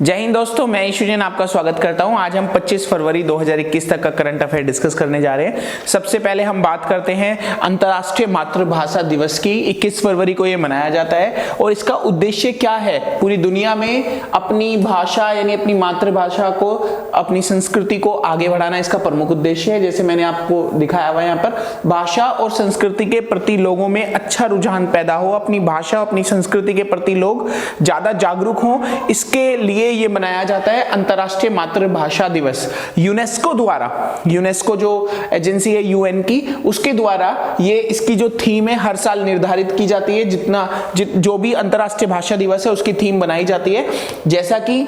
जय हिंद दोस्तों, मैं ईशु जैन आपका स्वागत करता हूं। आज हम 25 फरवरी 2021 तक का करंट अफेयर डिस्कस करने जा रहे हैं। सबसे पहले हम बात करते हैं अंतर्राष्ट्रीय मातृभाषा दिवस की। 21 फरवरी को ये मनाया जाता है और इसका उद्देश्य क्या है? पूरी दुनिया में अपनी भाषा यानी अपनी मातृभाषा को, अपनी संस्कृति को आगे बढ़ाना इसका प्रमुख उद्देश्य है। जैसे मैंने आपको दिखाया हुआ है यहाँ पर, भाषा और संस्कृति के प्रति लोगों में अच्छा रुझान पैदा हो, अपनी भाषा अपनी संस्कृति के प्रति लोग ज्यादा जागरूक हों, इसके लिए ये मनाया जाता है अंतर्राष्ट्रीय मातृभाषा दिवस। यूनेस्को द्वारा, यूनेस्को जो एजेंसी है यूएन की, उसके द्वारा ये इसकी जो थीम है हर साल निर्धारित की जाती है। जो भी अंतर्राष्ट्रीय भाषा दिवस है उसकी थीम बनाई जाती है। जैसा कि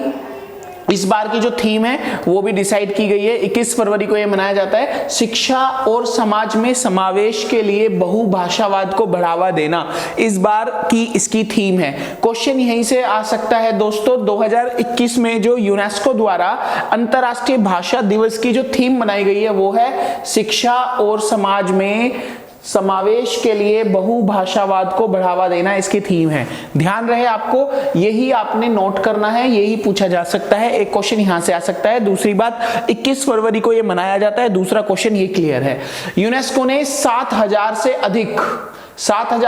इस बार की जो थीम है वो भी डिसाइड की गई है। 21 फरवरी को ये मनाया जाता है शिक्षा और समाज में समावेश के लिए बहुभाषावाद को बढ़ावा देना। इस बार की इसकी थीम है। क्वेश्चन यहीं से आ सकता है दोस्तों, 2021 में जो यूनेस्को द्वारा अंतर्राष्ट्रीय भाषा दिवस की जो थीम बनाई गई है वो है शिक्षा और समाज में समावेश के लिए बहुभाषावाद को बढ़ावा देना, इसकी थीम है। ध्यान रहे आपको, यही आपने नोट करना है, यही पूछा जा सकता है। एक क्वेश्चन यहां से आ सकता है। दूसरी बात, 21 फरवरी को यह मनाया जाता है। दूसरा क्वेश्चन ये क्लियर है, यूनेस्को ने 7,000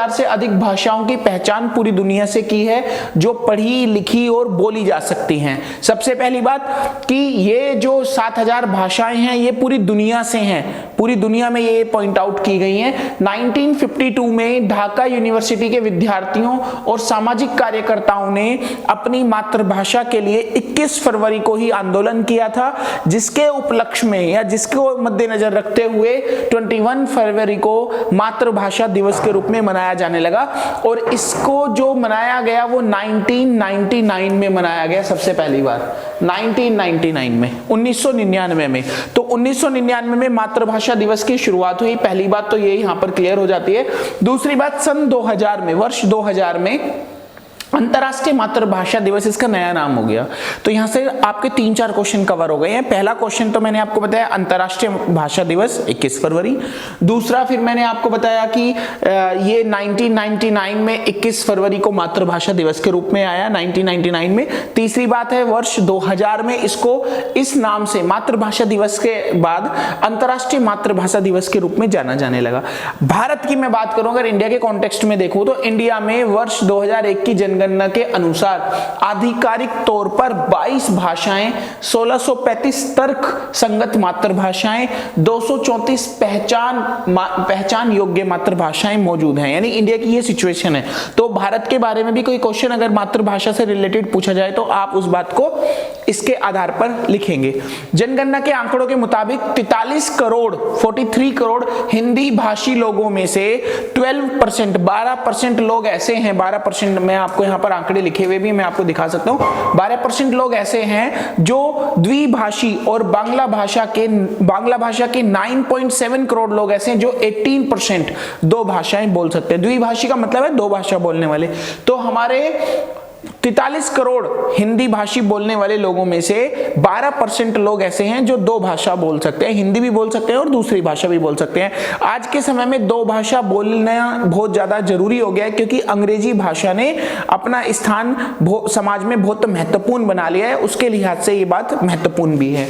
से अधिक भाषाओं की पहचान पूरी दुनिया से की है जो पढ़ी लिखी और बोली जा सकती हैं। सबसे पहली बात कि ये जो 7,000 भाषाएं हैं ये पूरी दुनिया से हैं, पूरी दुनिया में ये पॉइंट आउट की गई हैं। 1952 में ढाका यूनिवर्सिटी के विद्यार्थियों और सामाजिक कार्यकर्ताओं ने अपनी मातृभाषा के लिए 21 फरवरी को ही आंदोलन किया था, जिसके उपलक्ष्य में या जिसको मद्देनजर रखते हुए 21 फरवरी को मातृभाषा दिवस के रूप में मनाया जाने लगा। और इसको जो मनाया गया वो 1999 में मनाया गया। सबसे पहली बार 1999 में, 1999 में। तो 1999 में मातृभाषा दिवस की शुरुआत हुई। पहली बात तो ये यहां पर क्लियर हो जाती है। दूसरी बात, सन 2000 में, वर्ष 2000 में अंतर्राष्ट्रीय मातृभाषा दिवस इसका नया नाम हो गया। तो यहां से आपके 3-4 क्वेश्चन कवर हो गए हैं। पहला क्वेश्चन तो मैंने आपको बताया अंतर्राष्ट्रीय भाषा दिवस 21 फरवरी। दूसरा फिर मैंने आपको बताया कि ये 1999 में 21 फरवरी को मातृभाषा दिवस के रूप में आया, 1999 में। तीसरी बात है, वर्ष 2000 में इसको इस नाम से, मातृभाषा दिवस के बाद अंतर्राष्ट्रीय मातृभाषा दिवस के रूप में जाना जाने लगा। भारत की मैं बात करूं, अगर इंडिया के कॉन्टेक्स्ट में देखूं तो इंडिया में वर्ष 2001 की जनगणना के अनुसार आधिकारिक तौर पर 22 भाषाएं, 1635 तर्क संगत मातृभाषाएं, 234 पहचान योग्य मातृभाषाएं मौजूद हैं। यानी इंडिया की ये सिचुएशन है। तो भारत के बारे में भी कोई क्वेश्चन अगर मातृभाषा से रिलेटेड पूछा जाए तो आप उस बात को इसके आधार पर लिखेंगे। जनगणना के आंकड़ों के मुताबिक 43 करोड़ हिंदी भाषी लोगों में से 12% लोग ऐसे हैं, 12%, मैं आपको यहां पर आंकड़े लिखे हुए भी मैं आपको दिखा सकता हूं, 12% लोग ऐसे हैं जो द्विभाषी, और बांग्ला भाषा के 9.7 करोड़ लोग ऐसे हैं जो 18% दो भाषाएं बोल सकते हैं। द्विभाषी का मतलब है दो भाषा बोलने वाले। तो हमारे 43 करोड़ हिंदी भाषी बोलने वाले लोगों में से 12% लोग ऐसे हैं जो दो भाषा बोल सकते हैं, हिंदी भी बोल सकते हैं और दूसरी भाषा भी बोल सकते हैं। आज के समय में दो भाषा बोलना बहुत ज्यादा जरूरी हो गया है, क्योंकि अंग्रेजी भाषा ने अपना स्थान समाज में बहुत महत्वपूर्ण बना लिया है। उसके लिहाज से ये बात महत्वपूर्ण भी है।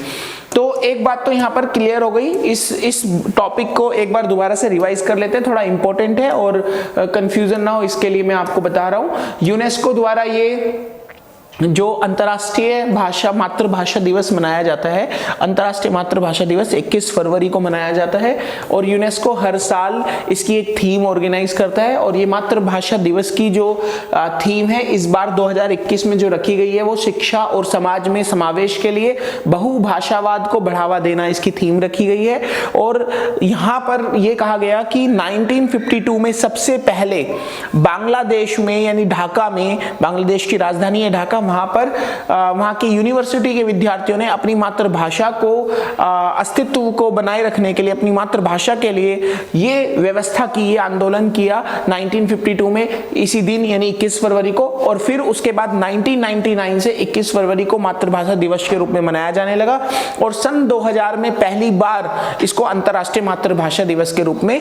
तो एक बात तो यहां पर क्लियर हो गई। इस टॉपिक को एक बार दोबारा से रिवाइज कर लेते हैं, थोड़ा इंपॉर्टेंट है और कंफ्यूजन ना हो इसके लिए मैं आपको बता रहा हूं। यूनेस्को द्वारा ये जो अंतर्राष्ट्रीय मातृभाषा दिवस मनाया जाता है, अंतर्राष्ट्रीय मातृभाषा दिवस 21 फरवरी को मनाया जाता है और यूनेस्को हर साल इसकी एक थीम ऑर्गेनाइज करता है। और ये मातृभाषा दिवस की जो थीम है इस बार 2021 में जो रखी गई है वो शिक्षा और समाज में समावेश के लिए बहुभाषावाद को बढ़ावा देना, इसकी थीम रखी गई है। और यहाँ पर यह कहा गया कि 1952 में सबसे पहले बांग्लादेश में, यानी ढाका में, बांग्लादेश की राजधानी है ढाका, वहां की यूनिवर्सिटी के विद्यार्थियों ने अपनी मातृभाषा को अस्तित्व को बनाए रखने के लिए, अपनी मातृभाषा के लिए ये व्यवस्था की, ये आंदोलन किया 1952 में इसी दिन, यानी 21 फरवरी को। और फिर उसके बाद 1999 से 21 फरवरी को मातृभाषा दिवस के रूप में मनाया जाने लगा। और सन 2000 में पहली बार इसको अंतर्राष्ट्रीय मातृभाषा दिवस के रूप में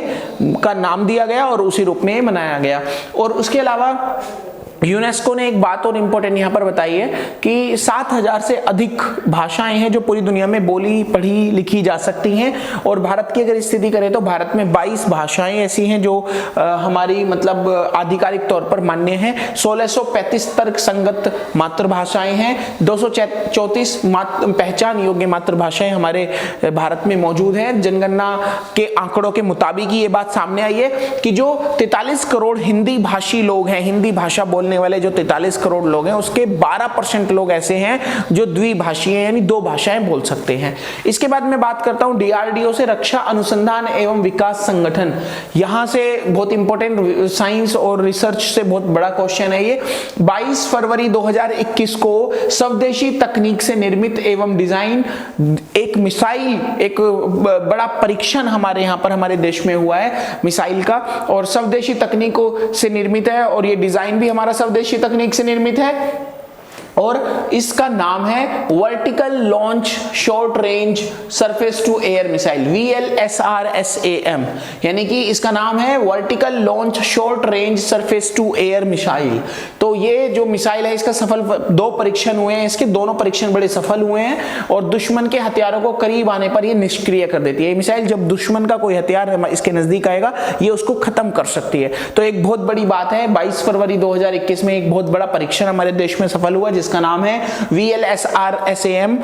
का नाम दिया गया और उसी रूप में मनाया गया। और उसके अलावा यूनेस्को ने एक बात और इंपॉर्टेंट यहाँ पर बताई है कि 7000 से अधिक भाषाएं हैं जो पूरी दुनिया में बोली पढ़ी लिखी जा सकती हैं, और भारत की अगर स्थिति करें तो भारत में 22 भाषाएं ऐसी हैं जो हमारी मतलब आधिकारिक तौर पर मान्य हैं। 1635 तर्क संगत मातृभाषाएं हैं, 234 पहचान योग्य मातृभाषाएं हमारे भारत में मौजूद हैं। जनगणना के आंकड़ों के मुताबिक ये बात सामने आई है कि जो 43 करोड़ हिंदी भाषी लोग हैं, हिंदी भाषा बोलने वाले जो 43 करोड़ लोग हैं, उसके 12% लोग ऐसे हैं जो द्विभाषीय यानी दो भाषाएं बोल सकते हैं। इसके बाद मैं बात करता हूं डीआरडीओ से, रक्षा अनुसंधान एवं विकास संगठन। यहां से बहुत इंपॉर्टेंट साइंस और रिसर्च से बहुत बड़ा क्वेश्चन है ये। 22 फरवरी 2021 को स्वदेशी तकनीक से निर्मित एवं डिजाइन एक मिसाइल, एक बड़ा परीक्षण हमारे यहां पर हमारे देश में हुआ है मिसाइल का, और स्वदेशी तकनीकों से निर्मित है, और ये डिजाइन भी हमारा स्वदेशी तकनीक से निर्मित है, और इसका नाम है vertical launch short range surface to air missile, VLSRSAM, यानी कि इसका नाम है vertical launch short range surface to air missile. तो ये जो मिसाइल है इसका सफल 2 परीक्षण हुए हैं, इसके दोनों परीक्षण बड़े सफल हुए हैं, और दुश्मन के हथियारों को करीब आने पर ये निष्क्रिय कर देती है। ये मिसाइल जब दुश्मन का कोई हथियार इसके नजदीक आएगा ये उसको खत्म कर सकती है। तो एक बहुत बड़ी बात है, 22 फरवरी 2021 में एक बहुत बड़ा परीक्षण हमारे देश में सफल हुआ जिसका नाम है VLSRSAM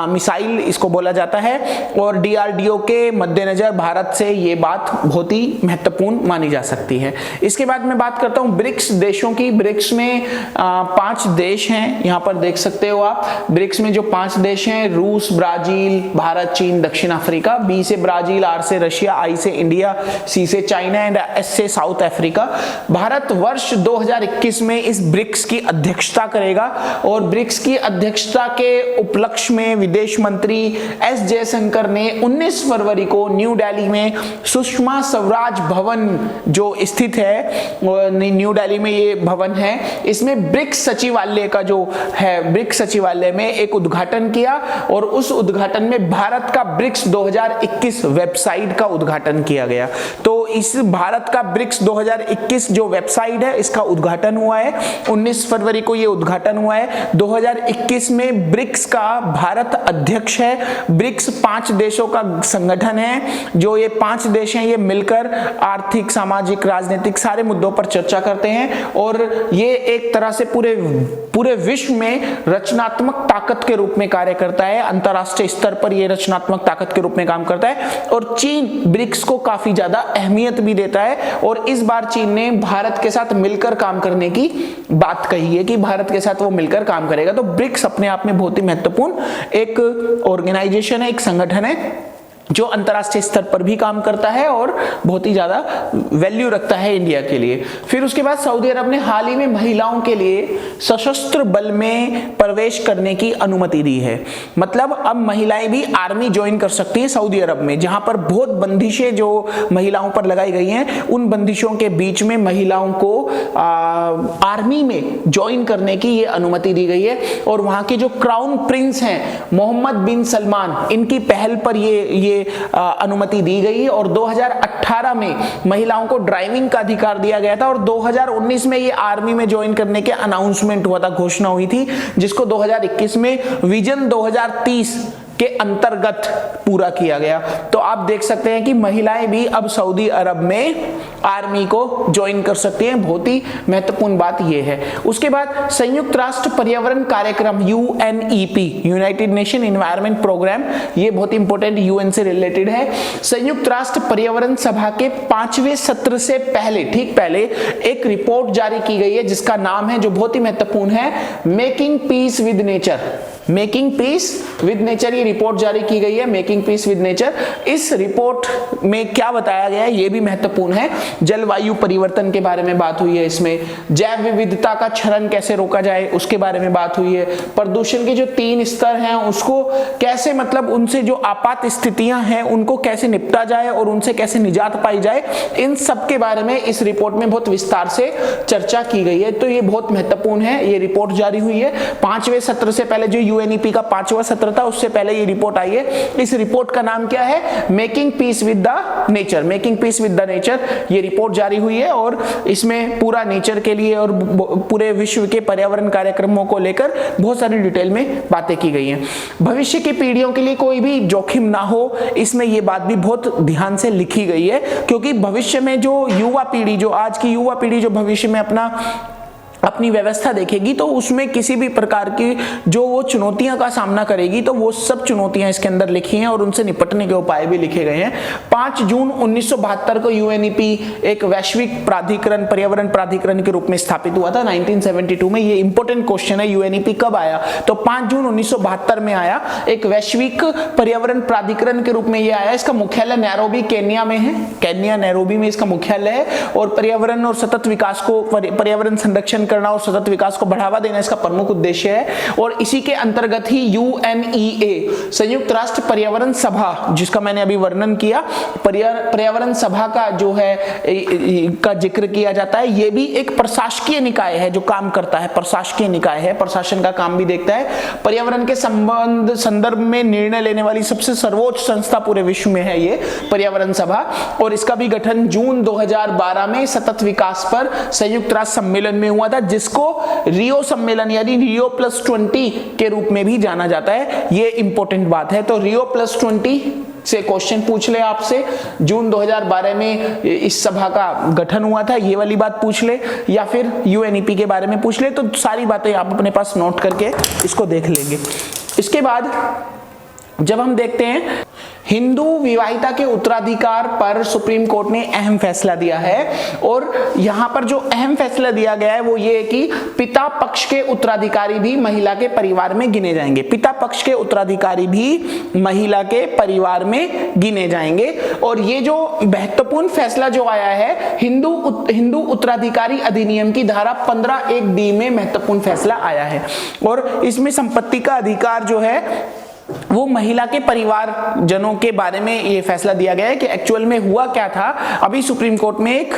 मिसाइल इसको बोला जाता है, और डीआरडीओ के मद्देनजर भारत से ये बात बहुत ही महत्वपूर्ण मानी जा सकती है। इसके बाद मैं बात करता हूं ब्रिक्स देशों की। ब्रिक्स में 5 देश हैं, यहां पर देख सकते हो आप। ब्रिक्स में जो 5 देश हैं, रूस, ब्राजील, भारत, चीन, दक्षिण अफ्रीका। B से ब्राजील, R से रशिया, I से इंडिया, C से चाइना एंड S से साउथ अफ्रीका। भारत वर्ष 2021 में इस ब्रिक्स की अध्यक्षता करेगा, और ब्रिक्स की अध्यक्षता के उपलक्ष्य में विदेश मंत्री S जयशंकर ने 19 फरवरी को न्यू दिल्ली में सुषमा स्वराज भवन जो स्थित है, न्यू दिल्ली में ये भवन है, इसमें ब्रिक्स सचिवालय का जो है, ब्रिक्स सचिवालय में एक उद्घाटन किया, और उस उद्घाटन में भारत का ब्रिक्स 2021 वेबसाइट का उद्घाटन किया गया। तो इस भारत का ब्रिक्स 2021 जो वेबसाइट है इसका उद्घाटन हुआ है, 19 फरवरी को ये उद्घाटन हुआ है। 2021 में ब्रिक्स का भारत अध्यक्ष है। ब्रिक्स 5 देशों का संगठन है, जो ये 5 देश हैं ये मिलकर आर्थिक, सामाजिक, राजनीतिक सारे मुद्दों पर चर्चा करते हैं, और ये एक तरह से पूरे विश्व में रचनात्मक ताकत के रूप में कार्य करता है। अंतरराष्ट्रीय स्तर पर ये रचनात्मक ताकत के रूप में काम करता है, और चीन ब्रिक्स को काफी ज्यादा अहमियत भी देता है, और इस बार चीन ने भारत के साथ मिलकर काम करने की बात कही है कि भारत के साथ वो मिलकर काम करेगा। तो ब्रिक्स अपने आप में बहुत ही महत्वपूर्ण एक ऑर्गेनाइजेशन है, एक संगठन है जो अंतरराष्ट्रीय स्तर पर भी काम करता है और बहुत ही ज्यादा वैल्यू रखता है इंडिया के लिए। फिर उसके बाद सऊदी अरब ने हाल ही में महिलाओं के लिए सशस्त्र बल में प्रवेश करने की अनुमति दी है। मतलब अब महिलाएं भी आर्मी ज्वाइन कर सकती हैं सऊदी अरब में, जहां पर बहुत बंदिशें जो महिलाओं पर लगाई गई हैं, उन बंदिशों के बीच में महिलाओं को आर्मी में ज्वाइन करने की ये अनुमति दी गई है। और वहां के जो क्राउन प्रिंस हैं मोहम्मद बिन सलमान, इनकी पहल पर ये अनुमति दी गई, और 2018 में महिलाओं को ड्राइविंग का अधिकार दिया गया था, और 2019 में ये आर्मी में ज्वाइन करने के अनाउंसमेंट हुआ था, घोषणा हुई थी, जिसको 2021 में विजन 2030 के अंतर्गत पूरा किया गया। तो आप देख सकते हैं कि महिलाएं भी अब सऊदी अरब में आर्मी को ज्वाइन कर सकती हैं। बहुत ही महत्वपूर्ण बात यह है। उसके बाद संयुक्त राष्ट्र पर्यावरण कार्यक्रम UNEP, United Nation environment programme, ये बहुत इंपॉर्टेंट UN से रिलेटेड है। संयुक्त राष्ट्र पर्यावरण सभा के 5वें सत्र से पहले, ठीक पहले एक रिपोर्ट जारी की गई है जिसका नाम है, जो बहुत ही महत्वपूर्ण है, making peace with nature. Making peace with nature ये रिपोर्ट जारी की गई है, मेकिंग पीस विद नेचर। इस रिपोर्ट में क्या बताया गया है ये भी महत्वपूर्ण है। जलवायु परिवर्तन के बारे में बात हुई है, इसमें जैव विविधता का क्षरण कैसे रोका जाए उसके बारे में बात हुई है। प्रदूषण के जो 3 स्तर हैं उसको कैसे, मतलब उनसे जो आपात स्थितियां हैं उनको कैसे निपटा जाए और उनसे कैसे निजात पाई जाए, इन सब के बारे में इस रिपोर्ट में बहुत विस्तार से चर्चा की गई है। तो ये बहुत महत्वपूर्ण है, ये रिपोर्ट जारी हुई है 5वें सत्र से पहले जो यूएनईपी का 5वां सत्र था, उससे पहले ये रिपोर्ट आई है। इस रिपोर्ट का नाम क्या है? Making peace with the nature. Making peace with the nature ये रिपोर्ट जारी हुई है और इसमें पूरा नेचर के लिए और पूरे विश्व के पर्यावरण कार्यक्रमों को लेकर बहुत सारी डिटेल में बातें की गई हैं। भविष्य की पीढ़ियों के लिए कोई भी जोखिम ना हो, इसमें ये बात भी बहुत ध्यान से लिखी गई है, क्योंकि भविष्य में जो युवा पीढ़ी, जो आज की युवा पीढ़ी जो भविष्य में अपनी व्यवस्था देखेगी, तो उसमें किसी भी प्रकार की जो वो चुनौतियां का सामना करेगी, तो वो सब चुनौतियां इसके अंदर लिखी हैं और उनसे निपटने के उपाय भी लिखे गए हैं। 5 जून 1972 को यूएनईपी एक वैश्विक प्राधिकरण, पर्यावरण प्राधिकरण के रूप में स्थापित हुआ था 1972 में। ये इंपॉर्टेंट क्वेश्चन है, यूएनईपी कब आया? तो 5 जून 1972 में आया। एक वैश्विक पर्यावरण प्राधिकरण के रूप में ये आया। इसका मुख्यालय नैरोबी, केन्या में है। केन्या, नैरोबी में इसका मुख्यालय है और पर्यावरण और सतत विकास को, पर्यावरण संरक्षण करना और सतत विकास को बढ़ावा देना इसका प्रमुख उद्देश्य है। और इसी के अंतर्गत ही यूएनईए, संयुक्त राष्ट्र पर्यावरण सभा, जिसका मैंने अभी वर्णन किया, पर्यावरण सभा का जो है का जिक्र किया जाता है। ये भी एक प्रशासकीय निकाय है जो काम करता है, प्रशासकीय निकाय है, प्रशासन का काम भी देखता है। पर्यावरण के संदर्भ में निर्णय लेने वाली सबसे सर्वोच्च संस्था पूरे विश्व में है ये पर्यावरण सभा। और इसका भी गठन जून 2012 में सतत विकास पर संयुक्त राष्ट्र सम्मेलन में हुआ था, जिसको रियो सम्मेलन यानी रियो +20 के रूप में भी जाना जाता है। ये इंपॉर्टेंट बात है। तो रियो +20 से क्वेश्चन पूछ ले आपसे, जून 2012 में इस सभा का गठन हुआ था, ये वाली बात पूछ ले, या फिर यूएनईपी के बारे में पूछ ले, तो सारी बातें आप अपने पास नोट करके इसको देख लेंगे। इसके बाद जब हम देखते हैं हिंदू विवाहिता के उत्तराधिकार पर सुप्रीम कोर्ट ने अहम फैसला दिया है। और यहां पर जो अहम फैसला दिया गया है वो ये है कि पिता पक्ष के उत्तराधिकारी भी महिला के परिवार में गिने जाएंगे। पिता पक्ष के उत्तराधिकारी भी महिला के परिवार में गिने जाएंगे। और ये जो महत्वपूर्ण फैसला जो आया है, हिंदू उत्तराधिकारी अधिनियम की धारा 15(1)(d) में महत्वपूर्ण फैसला आया है। और इसमें संपत्ति का अधिकार जो है वो महिला के परिवार जनों के बारे में ये फैसला दिया गया है कि एक्चुअल में हुआ क्या था। अभी सुप्रीम कोर्ट में एक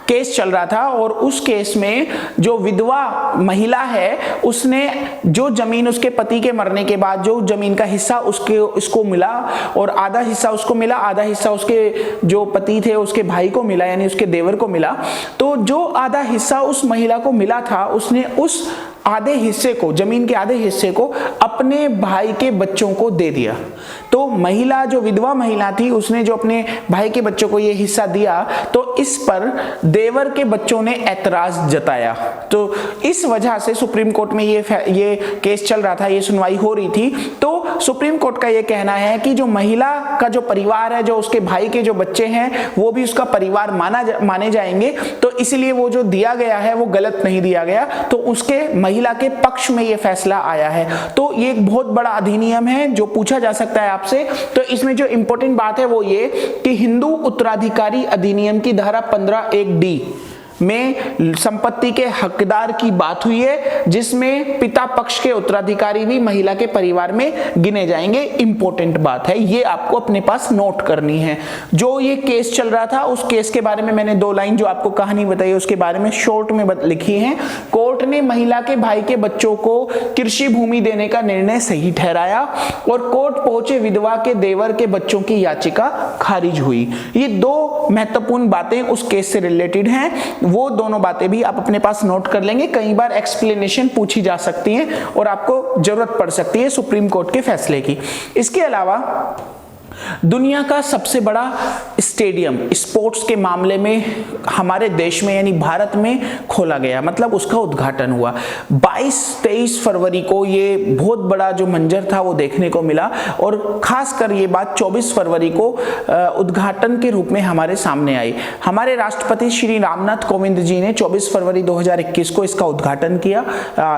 केस चल रहा था और उस केस में जो विधवा महिला है, उसने जो जमीन उसके पति के मरने के बाद जो जमीन का हिस्सा उसको मिला और आधा हिस्सा उसको मिला, आधा हिस्सा उसके जो पति थे उसके भाई को मिला, यानी उसके देवर को मिला। तो जो आधा हिस्सा उस महिला को मिला था, उसने उस आधे हिस्से को, जमीन के आधे हिस्से को अपने भाई के बच्चों को दे दिया। तो महिला, जो विधवा महिला थी, उसने जो अपने भाई के बच्चों को ये हिस्सा दिया, तो इस पर देवर के बच्चों ने ऐतराज जताया। तो इस वजह से सुप्रीम कोर्ट में ये केस चल रहा था, ये सुनवाई हो रही थी। तो सुप्रीम कोर्ट का ये कहना है कि जो महिला का जो परिवार है, जो उसके भाई के जो बच्चे हैं, वो भी उसका परिवार माने जाएंगे। तो इसलिए वो जो दिया गया है वो गलत नहीं दिया गया, तो उसके महिला के पक्ष में ये फैसला आया है। तो ये एक बहुत बड़ा अधिनियम है जो पूछा जा सकता है आपसे। तो इसमें जो इंपॉर्टेंट बात है वो ये कि हिंदू उत्तराधिकारी अधिनियम की धारा 15(1)(d) में संपत्ति के हकदार की बात हुई है, जिसमें पिता पक्ष के उत्तराधिकारी भी महिला के परिवार में गिने जाएंगे। इंपॉर्टेंट बात है, ये आपको अपने पास नोट करनी है। जो ये केस चल रहा था, उस केस के बारे में मैंने 2 लाइन जो आपको कहानी बताई उसके बारे में शॉर्ट में लिखी है। कोर्ट ने महिला के भाई के बच्चों को कृषि भूमि देने का निर्णय सही ठहराया और कोर्ट पहुंचे विधवा के देवर के बच्चों की याचिका खारिज हुई। ये 2 महत्वपूर्ण बातें उस केस से रिलेटेड हैं, वो दोनों बातें भी आप अपने पास नोट कर लेंगे। कई बार एक्सप्लेनेशन पूछी जा सकती है और आपको जरूरत पड़ सकती है सुप्रीम कोर्ट के फैसले की। इसके अलावा दुनिया का सबसे बड़ा स्टेडियम स्पोर्ट्स के मामले में हमारे देश में यानी भारत में खोला गया, मतलब उसका उद्घाटन हुआ 22-23 फरवरी को। ये बहुत बड़ा जो मंजर था वो देखने को मिला और खासकर ये बात 24 फरवरी को उद्घाटन के रूप में हमारे सामने आई। हमारे राष्ट्रपति श्री रामनाथ कोविंद जी ने 24 फरवरी 2021 को इसका उद्घाटन किया।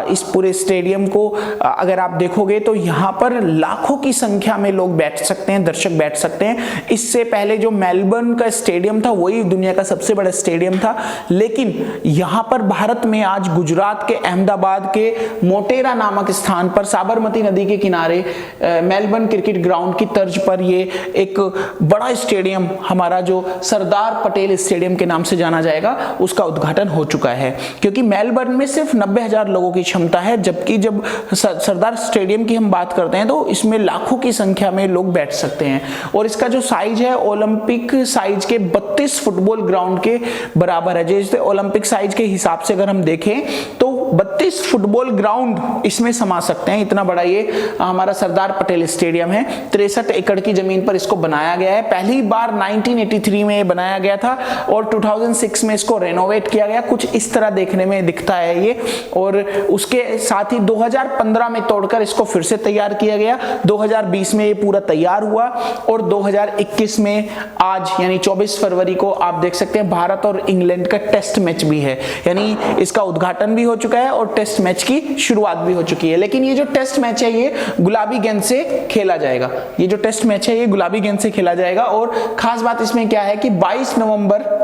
इस पूरे स्टेडियम को अगर आप देखोगे तो यहाँ पर लाखों की संख्या में लोग बैठ सकते हैं, दर्शक दर्शक बैठ सकते हैं। इससे पहले जो मेलबर्न का स्टेडियम था वही दुनिया का सबसे बड़ा स्टेडियम था, लेकिन यहां पर भारत में आज गुजरात के अहमदाबाद के मोटेरा नामक स्थान पर साबरमती नदी के किनारे मेलबर्न क्रिकेट ग्राउंड की तर्ज पर ये एक बड़ा स्टेडियम, हमारा जो सरदार पटेल स्टेडियम के नाम से जाना जाएगा, उसका उद्घाटन हो चुका है। क्योंकि मेलबर्न में सिर्फ 90,000 लोगों की क्षमता है, जबकि जब सरदार स्टेडियम की हम बात करते हैं तो इसमें लाखों की संख्या में लोग बैठ सकते हैं। और इसका जो साइज है ओलंपिक साइज के 32 फुटबॉल ग्राउंड के बराबर है। जैसे ओलंपिक साइज के हिसाब से अगर हम देखें तो 32 फुटबॉल ग्राउंड इसमें समा सकते हैं, इतना बड़ा ये हमारा सरदार पटेल स्टेडियम है। 63 एकड़ की जमीन पर इसको बनाया गया है। पहली बार 1983 में ये बनाया गया था और 2006 में इसको रेनोवेट किया गया, कुछ इस तरह देखने में दिखता है ये। और उसके साथ ही 2015 में तोड़कर इसको फिर से तैयार किया गया। 2020 में ये पूरा तैयार हुआ और 2021 में आज यानी 24 फरवरी को आप देख सकते हैं भारत और इंग्लैंड का टेस्ट मैच भी है, यानी इसका उद्घाटन भी हो चुका है और टेस्ट मैच की शुरुआत भी हो चुकी है। लेकिन ये जो टेस्ट मैच है ये गुलाबी गेंद से खेला जाएगा। ये जो टेस्ट मैच है ये गुलाबी गेंद से खेला जाएगा। और खास बात इसमें क्या है कि 22 नवंबर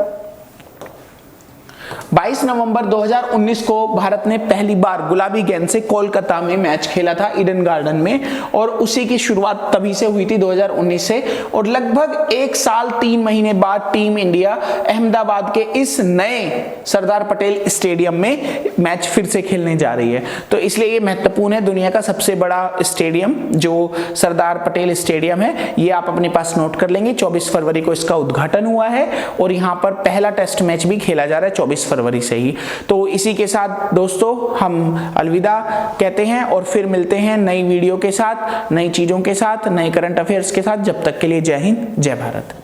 2019 को भारत ने पहली बार गुलाबी गेंद से कोलकाता में मैच खेला था, ईडन गार्डन में, और उसी की शुरुआत तभी से हुई थी 2019 से। और लगभग 1 साल 3 महीने बाद टीम इंडिया अहमदाबाद के इस नए सरदार पटेल स्टेडियम में मैच फिर से खेलने जा रही है। तो इसलिए ये महत्वपूर्ण है। दुनिया का सबसे बड़ा स्टेडियम जो सरदार पटेल स्टेडियम है, ये आप अपने पास नोट कर लेंगे। 24 फरवरी को इसका उद्घाटन हुआ है और यहाँ पर पहला टेस्ट मैच भी खेला जा रहा है 24 फरवरी से ही। तो इसी के साथ दोस्तों हम अलविदा कहते हैं और फिर मिलते हैं नई वीडियो के साथ, नई चीजों के साथ, नए करंट अफेयर्स के साथ। जब तक के लिए जय हिंद, जय भारत।